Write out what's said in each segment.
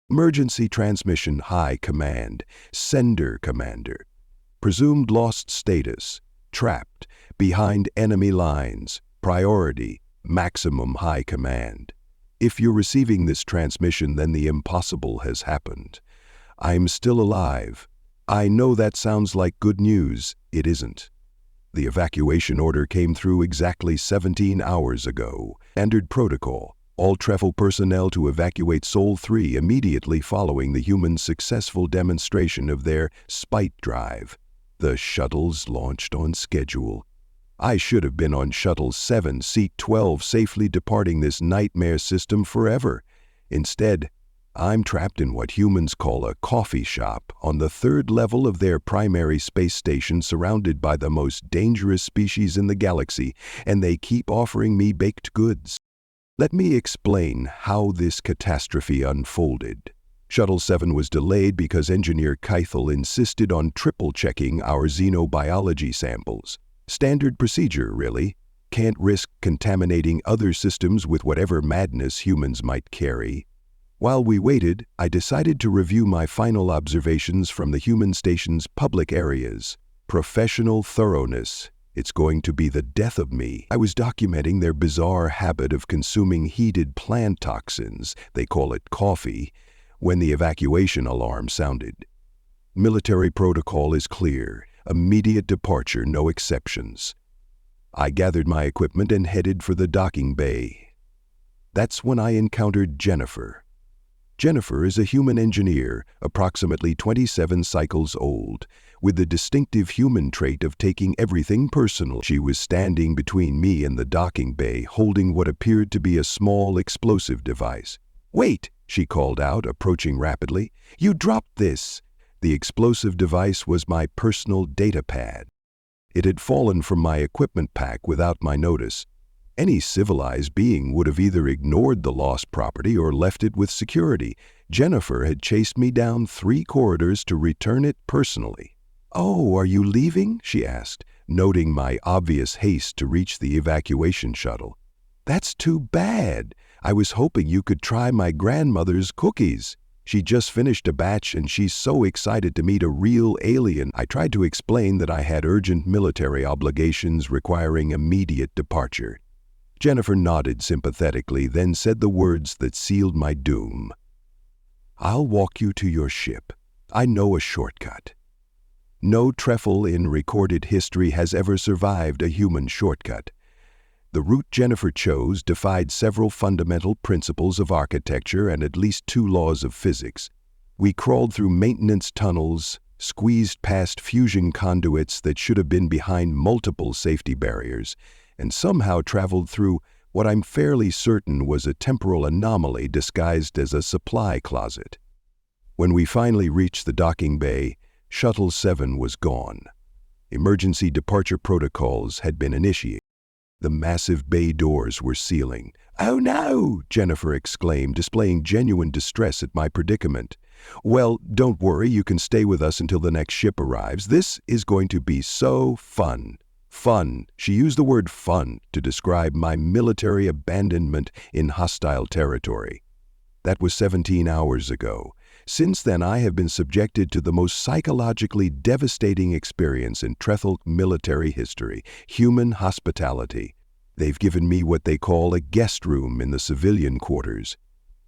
Emergency transmission high command, sender commander. Presumed lost status, trapped, behind enemy lines, priority, maximum high command. If you're receiving this transmission, then the impossible has happened. I'm still alive. I know that sounds like good news. It isn't. The evacuation order came through exactly 17 hours ago. Standard protocol. All TREFL personnel to evacuate Sol 3 immediately following the humans' successful demonstration of their spite drive. The shuttles launched on schedule. I should have been on Shuttle 7, Seat 12, safely departing this nightmare system forever. Instead, I'm trapped in what humans call a coffee shop on the 3rd level of their primary space station, surrounded by the most dangerous species in the galaxy, and they keep offering me baked goods. Let me explain how this catastrophe unfolded. Shuttle 7 was delayed because Engineer Keithel insisted on triple-checking our xenobiology samples. Standard procedure, really. Can't risk contaminating other systems with whatever madness humans might carry. While we waited, I decided to review my final observations from the human station's public areas. Professional thoroughness. It's going to be the death of me. I was documenting their bizarre habit of consuming heated plant toxins, they call it coffee, when the evacuation alarm sounded. Military protocol is clear. Immediate departure, no exceptions. I gathered my equipment and headed for the docking bay. That's when I encountered Jennifer. Jennifer is a human engineer, approximately 27 cycles old, with the distinctive human trait of taking everything personal. She was standing between me and the docking bay, holding what appeared to be a small explosive device. "Wait!" she called out, approaching rapidly. "You dropped this!" The explosive device was my personal data pad. It had fallen from my equipment pack without my notice. Any civilized being would have either ignored the lost property or left it with security. Jennifer had chased me down 3 corridors to return it personally. "Oh, are you leaving?" she asked, noting my obvious haste to reach the evacuation shuttle. "That's too bad. I was hoping you could try my grandmother's cookies. She just finished a batch and she's so excited to meet a real alien." I tried to explain that I had urgent military obligations requiring immediate departure. Jennifer nodded sympathetically, then said the words that sealed my doom. "I'll walk you to your ship. I know a shortcut." No TREFL in recorded history has ever survived a human shortcut. The route Jennifer chose defied several fundamental principles of architecture and at least 2 laws of physics. We crawled through maintenance tunnels, squeezed past fusion conduits that should have been behind multiple safety barriers, and somehow traveled through what I'm fairly certain was a temporal anomaly disguised as a supply closet. When we finally reached the docking bay, Shuttle 7 was gone. Emergency departure protocols had been initiated. The massive bay doors were sealing. "Oh no!" Jennifer exclaimed, displaying genuine distress at my predicament. "Well, don't worry, you can stay with us until the next ship arrives. This is going to be so fun." Fun. She used the word fun to describe my military abandonment in hostile territory. That was 17 hours ago. Since then, I have been subjected to the most psychologically devastating experience in TREFL military history, human hospitality. They've given me what they call a guest room in the civilian quarters.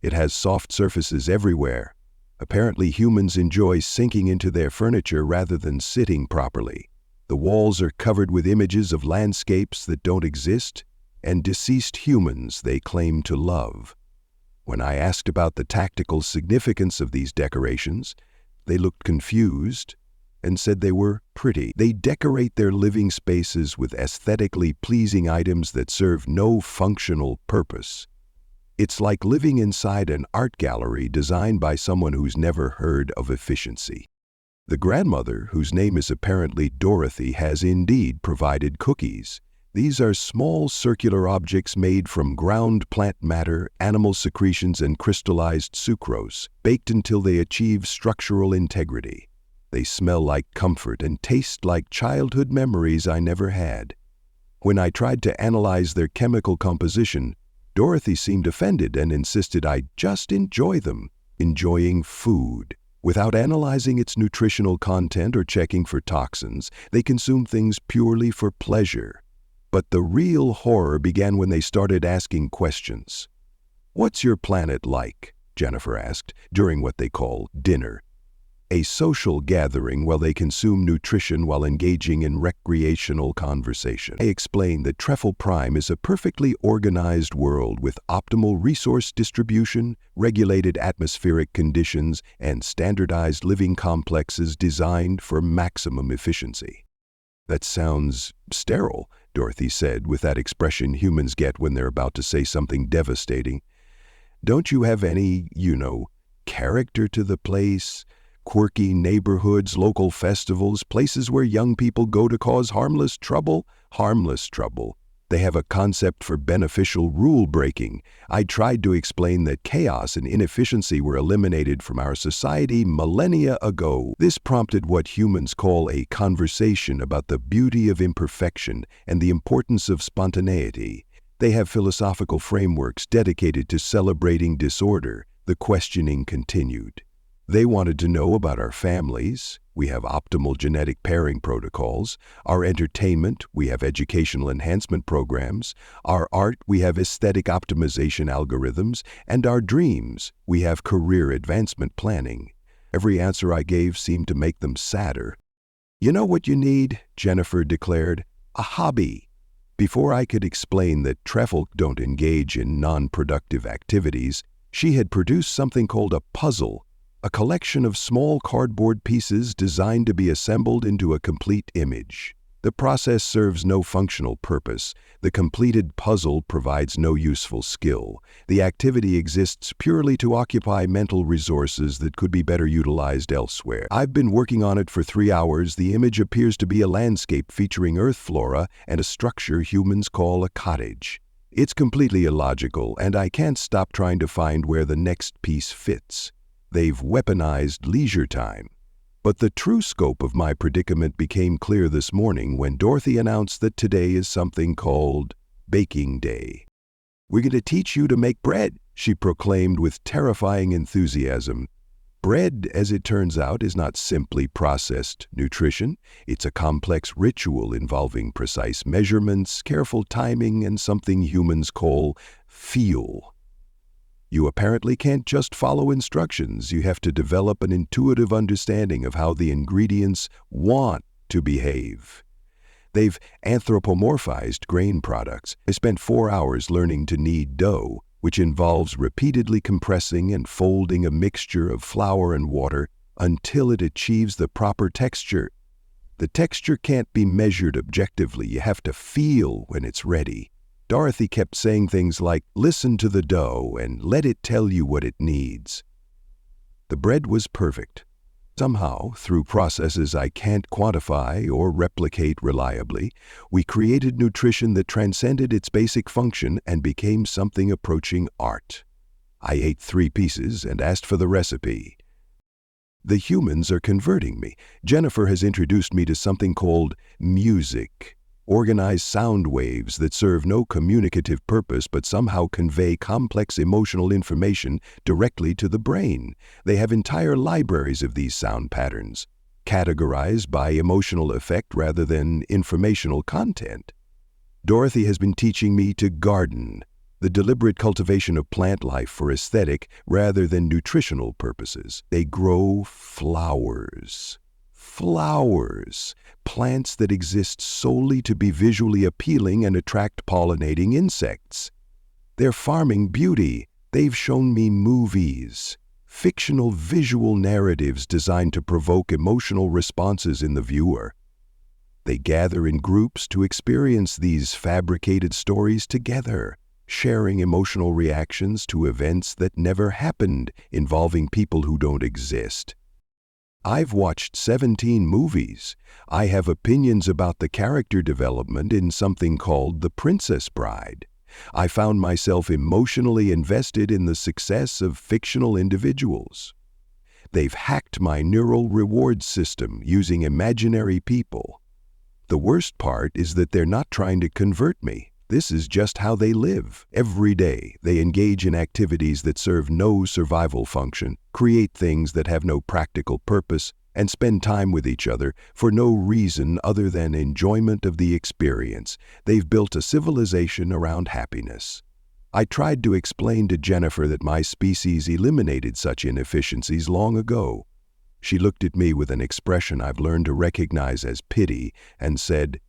It has soft surfaces everywhere. Apparently, humans enjoy sinking into their furniture rather than sitting properly. The walls are covered with images of landscapes that don't exist and deceased humans they claim to love. When I asked about the tactical significance of these decorations, they looked confused and said they were pretty. They decorate their living spaces with aesthetically pleasing items that serve no functional purpose. It's like living inside an art gallery designed by someone who's never heard of efficiency. The grandmother, whose name is apparently Dorothy, has indeed provided cookies. These are small circular objects made from ground plant matter, animal secretions, and crystallized sucrose, baked until they achieve structural integrity. They smell like comfort and taste like childhood memories I never had. When I tried to analyze their chemical composition, Dorothy seemed offended and insisted I just enjoy them. enjoying food. Without analyzing its nutritional content or checking for toxins, they consume things purely for pleasure. But the real horror began when they started asking questions. "What's your planet like?" Jennifer asked, during what they call dinner, a social gathering where they consume nutrition while engaging in recreational conversation. I explained that Trephel Prime is a perfectly organized world with optimal resource distribution, regulated atmospheric conditions, and standardized living complexes designed for maximum efficiency. "That sounds sterile," Dorothy said with that expression humans get when they're about to say something devastating. "Don't you have any, character to the place? Quirky neighborhoods, local festivals, places where young people go to cause harmless trouble?" Harmless trouble. They have a concept for beneficial rule-breaking. I tried to explain that chaos and inefficiency were eliminated from our society millennia ago. This prompted what humans call a conversation about the beauty of imperfection and the importance of spontaneity. They have philosophical frameworks dedicated to celebrating disorder. The questioning continued. They wanted to know about our families. We have optimal genetic pairing protocols. Our entertainment, we have educational enhancement programs. Our art, we have aesthetic optimization algorithms. And our dreams, we have career advancement planning. Every answer I gave seemed to make them sadder. "You know what you need?" Jennifer declared. "A hobby." Before I could explain that Trephel don't engage in non-productive activities, she had produced something called a puzzle, a collection of small cardboard pieces designed to be assembled into a complete image. The process serves no functional purpose. The completed puzzle provides no useful skill. The activity exists purely to occupy mental resources that could be better utilized elsewhere. I've been working on it for 3 hours. The image appears to be a landscape featuring earth flora and a structure humans call a cottage. It's completely illogical, and I can't stop trying to find where the next piece fits. They've weaponized leisure time. But the true scope of my predicament became clear this morning when Dorothy announced that today is something called Baking Day. "We're going to teach you to make bread," she proclaimed with terrifying enthusiasm. Bread, as it turns out, is not simply processed nutrition. It's a complex ritual involving precise measurements, careful timing, and something humans call feel. You apparently can't just follow instructions. You have to develop an intuitive understanding of how the ingredients want to behave. They've anthropomorphized grain products. I spent 4 hours learning to knead dough, which involves repeatedly compressing and folding a mixture of flour and water until it achieves the proper texture. The texture can't be measured objectively. You have to feel when it's ready. Dorothy kept saying things like, "Listen to the dough and let it tell you what it needs." The bread was perfect. Somehow, through processes I can't quantify or replicate reliably, we created nutrition that transcended its basic function and became something approaching art. I ate 3 pieces and asked for the recipe. The humans are converting me. Jennifer has introduced me to something called music. Organized sound waves that serve no communicative purpose but somehow convey complex emotional information directly to the brain. They have entire libraries of these sound patterns, categorized by emotional effect rather than informational content. Dorothy has been teaching me to garden, the deliberate cultivation of plant life for aesthetic rather than nutritional purposes. They grow flowers. Flowers, plants that exist solely to be visually appealing and attract pollinating insects. They're farming beauty. They've shown me movies, fictional visual narratives designed to provoke emotional responses in the viewer. They gather in groups to experience these fabricated stories together, sharing emotional reactions to events that never happened, involving people who don't exist. I've watched 17 movies. I have opinions about the character development in something called The Princess Bride. I found myself emotionally invested in the success of fictional individuals. They've hacked my neural reward system using imaginary people. The worst part is that they're not trying to convert me. This is just how they live. Every day, they engage in activities that serve no survival function, create things that have no practical purpose, and spend time with each other for no reason other than enjoyment of the experience. They've built a civilization around happiness. I tried to explain to Jennifer that my species eliminated such inefficiencies long ago. She looked at me with an expression I've learned to recognize as pity and said,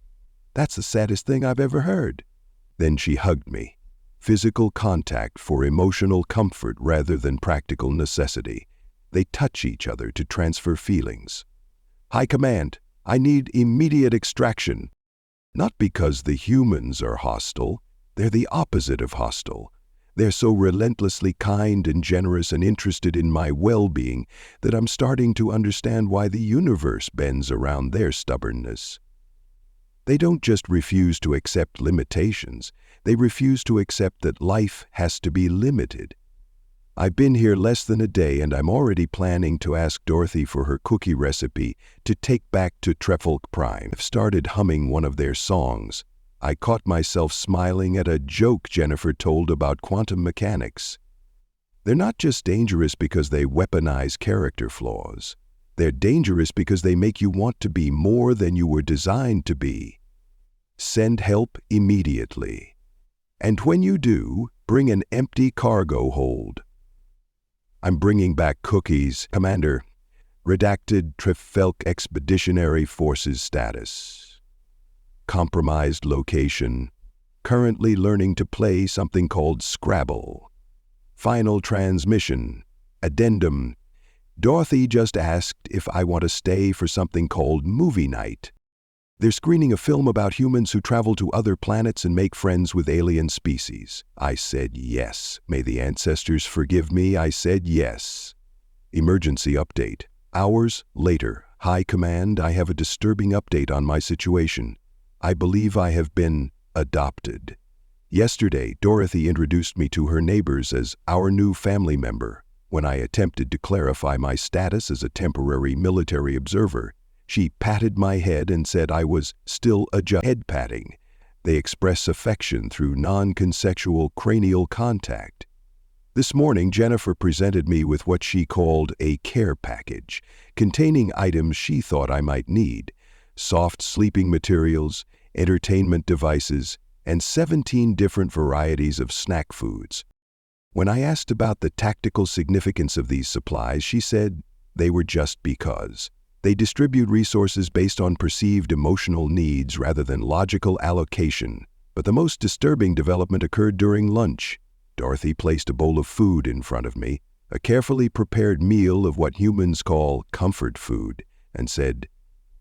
"That's the saddest thing I've ever heard." Then she hugged me. Physical contact for emotional comfort rather than practical necessity. They touch each other to transfer feelings. "High Command, I need immediate extraction." Not because the humans are hostile, they're the opposite of hostile. They're so relentlessly kind and generous and interested in my well-being that I'm starting to understand why the universe bends around their stubbornness. They don't just refuse to accept limitations, they refuse to accept that life has to be limited. I've been here less than a day and I'm already planning to ask Dorothy for her cookie recipe to take back to Trefolk Prime. I've started humming one of their songs. I caught myself smiling at a joke Jennifer told about quantum mechanics. They're not just dangerous because they weaponize character flaws. They're dangerous because they make you want to be more than you were designed to be. Send help immediately. And when you do, bring an empty cargo hold. I'm bringing back cookies, Commander. Redacted Trefolk Expeditionary Forces status. Compromised location. Currently learning to play something called Scrabble. Final transmission. Addendum. Dorothy just asked if I want to stay for something called movie night. They're screening a film about humans who travel to other planets and make friends with alien species. I said yes. May the ancestors forgive me, I said yes. Emergency update. Hours later. High Command, I have a disturbing update on my situation. I believe I have been adopted. Yesterday, Dorothy introduced me to her neighbors as our new family member. When I attempted to clarify my status as a temporary military observer, she patted my head and said I was still head patting. They express affection through non-consensual cranial contact. This morning, Jennifer presented me with what she called a care package, containing items she thought I might need: soft sleeping materials, entertainment devices, and 17 different varieties of snack foods. When I asked about the tactical significance of these supplies, she said they were just because. They distribute resources based on perceived emotional needs rather than logical allocation. But the most disturbing development occurred during lunch. Dorothy placed a bowl of food in front of me, a carefully prepared meal of what humans call comfort food, and said,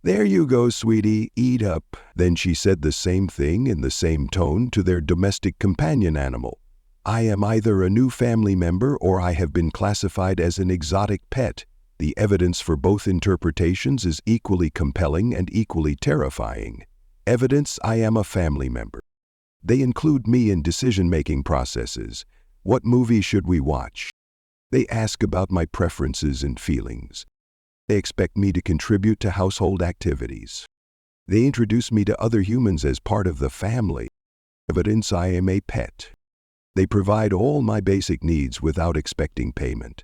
"There you go, sweetie, eat up." Then she said the same thing in the same tone to their domestic companion animal. "I am either a new family member or I have been classified as an exotic pet. The evidence for both interpretations is equally compelling and equally terrifying. Evidence I am a family member. They include me in decision-making processes. What movie should we watch? They ask about my preferences and feelings. They expect me to contribute to household activities. They introduce me to other humans as part of the family. Evidence I am a pet. They provide all my basic needs without expecting payment.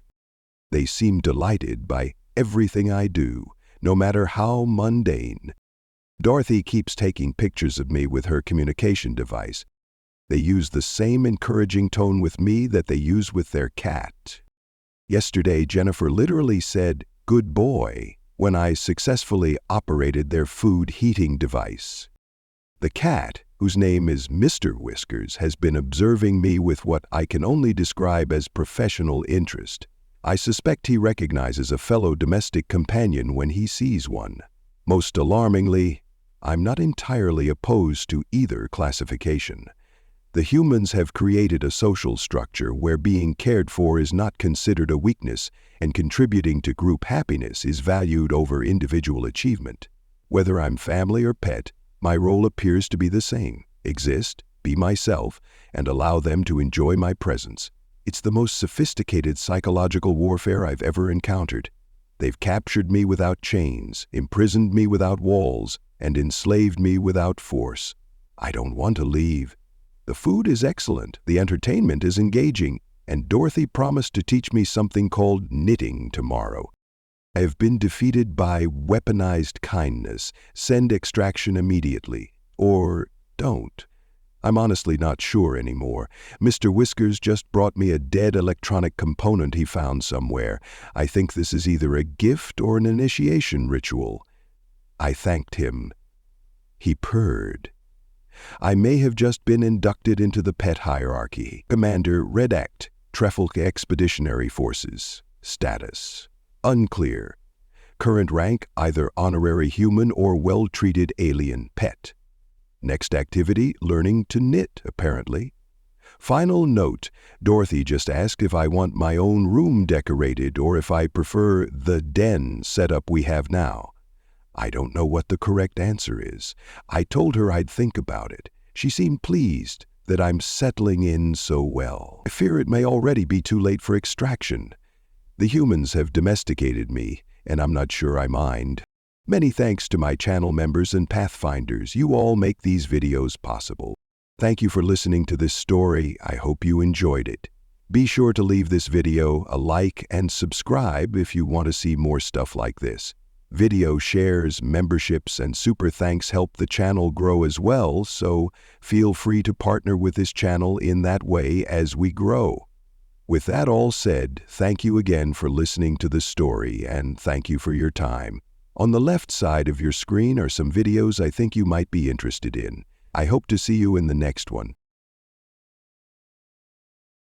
They seem delighted by everything I do, no matter how mundane. Dorothy keeps taking pictures of me with her communication device. They use the same encouraging tone with me that they use with their cat. Yesterday, Jennifer literally said, "Good boy," when I successfully operated their food heating device. The cat, whose name is Mr. Whiskers, has been observing me with what I can only describe as professional interest. I suspect he recognizes a fellow domestic companion when he sees one. Most alarmingly, I'm not entirely opposed to either classification. The humans have created a social structure where being cared for is not considered a weakness and contributing to group happiness is valued over individual achievement. Whether I'm family or pet, my role appears to be the same: exist, be myself, and allow them to enjoy my presence. It's the most sophisticated psychological warfare I've ever encountered. They've captured me without chains, imprisoned me without walls, and enslaved me without force. I don't want to leave. The food is excellent, the entertainment is engaging, and Dorothy promised to teach me something called knitting tomorrow. I have been defeated by weaponized kindness. Send extraction immediately. Or don't. I'm honestly not sure anymore. Mr. Whiskers just brought me a dead electronic component he found somewhere. I think this is either a gift or an initiation ritual. I thanked him. He purred. I may have just been inducted into the pet hierarchy. Commander, Redact, Trefilk Expeditionary Forces. Status: unclear. Current rank, either honorary human or well-treated alien pet. Next activity, learning to knit, apparently. Final note, Dorothy just asked if I want my own room decorated or if I prefer the den setup we have now. I don't know what the correct answer is. I told her I'd think about it. She seemed pleased that I'm settling in so well. I fear it may already be too late for extraction. The humans have domesticated me, and I'm not sure I mind. Many thanks to my channel members and Pathfinders. You all make these videos possible. Thank you for listening to this story. I hope you enjoyed it. Be sure to leave this video a like and subscribe if you want to see more stuff like this. Video shares, memberships, and super thanks help the channel grow as well, so feel free to partner with this channel in that way as we grow. With that all said, thank you again for listening to the story, and thank you for your time. On the left side of your screen are some videos I think you might be interested in. I hope to see you in the next one.